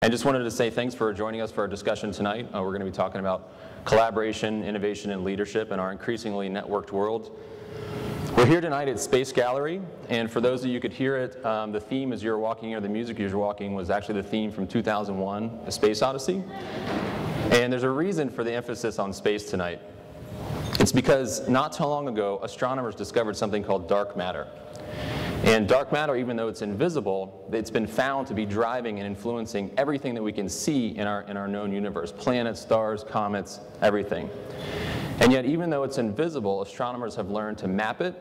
I just wanted to say thanks for joining us for our discussion tonight. We're going to be talking about collaboration, innovation, and leadership in our increasingly networked world. We're here tonight at Space Gallery, and for those of you who could hear it, the theme as you were walking here, the music as you were walking, was actually the theme from 2001, A Space Odyssey. And there's a reason for the emphasis on space tonight. It's because not too long ago, astronomers discovered something called dark matter. And dark matter, even though it's invisible, it's been found to be driving and influencing everything that we can see in our known universe. Planets, stars, comets, everything. And yet, even though it's invisible, astronomers have learned to map it,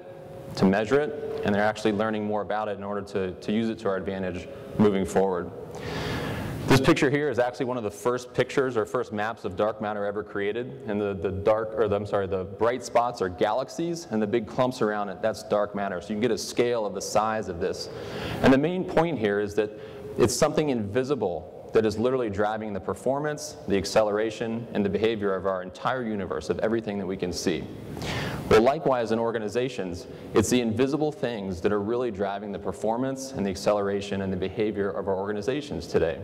to measure it, and they're actually learning more about it in order to use it to our advantage moving forward. This picture here is actually one of the first pictures or first maps of dark matter ever created. And the bright spots are galaxies, and the big clumps around it, that's dark matter. So you can get a scale of the size of this. And the main point here is that it's something invisible that is literally driving the performance, the acceleration, and the behavior of our entire universe, of everything that we can see. Well, likewise in organizations, it's the invisible things that are really driving the performance and the acceleration and the behavior of our organizations today.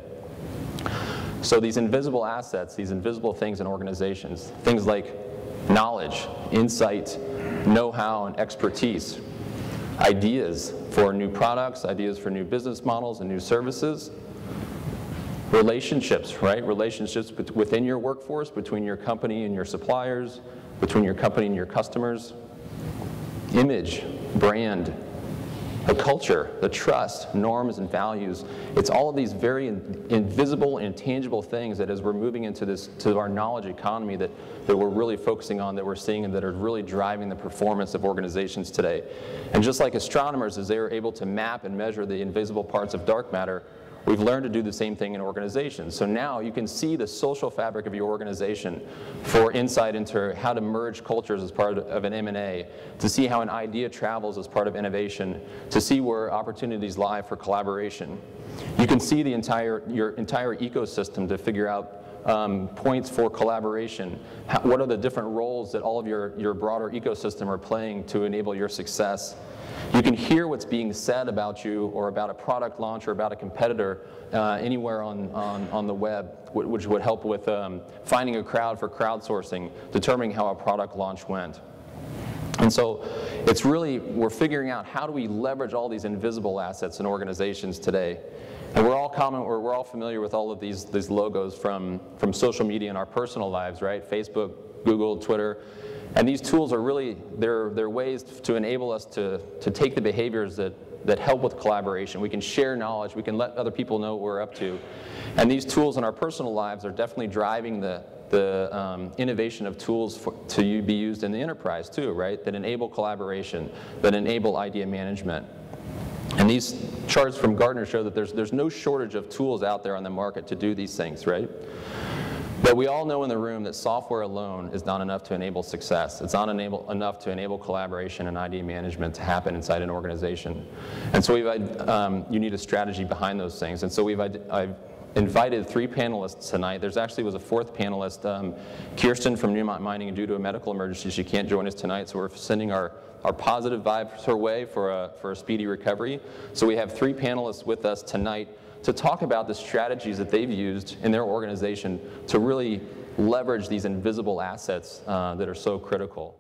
So these invisible assets, these invisible things in organizations, things like knowledge, insight, know-how, and expertise, ideas for new products, ideas for new business models and new services, relationships, right? Relationships within your workforce, between your company and your suppliers, between your company and your customers, image, brand, the culture, the trust, norms, and values. It's all of these very invisible and intangible things that as we're moving into to our knowledge economy that we're really focusing on, that we're seeing, and that are really driving the performance of organizations today. And just like astronomers, as they are able to map and measure the invisible parts of dark matter, we've learned to do the same thing in organizations. So now you can see the social fabric of your organization for insight into how to merge cultures as part of an M&A, to see how an idea travels as part of innovation, to see where opportunities lie for collaboration. You can see your entire ecosystem to figure out points for collaboration. What are the different roles that all of your broader ecosystem are playing to enable your success? You can hear what's being said about you or about a product launch or about a competitor anywhere on the web, which would help with finding a crowd for crowdsourcing, determining how a product launch went. And so it's really, we're figuring out how do we leverage all these invisible assets in organizations today. And we're all familiar with all of these logos from social media in our personal lives, right? Facebook, Google, Twitter. And these tools are really, they're ways to enable us to take the behaviors that help with collaboration. We can share knowledge, we can let other people know what we're up to. And these tools in our personal lives are definitely driving the innovation of tools to be used in the enterprise too, right? That enable collaboration, that enable idea management. And these charts from Gartner show that there's no shortage of tools out there on the market to do these things, right? But we all know in the room that software alone is not enough to enable success. It's not enough to enable collaboration and idea management to happen inside an organization. And so you need a strategy behind those things. And so I've invited 3 panelists tonight. There's actually was a 4th panelist, Kirsten from Newmont Mining, and due to a medical emergency, she can't join us tonight. So we're sending our positive vibes her way for a speedy recovery. So we have 3 panelists with us tonight to talk about the strategies that they've used in their organization to really leverage these invisible assets that are so critical.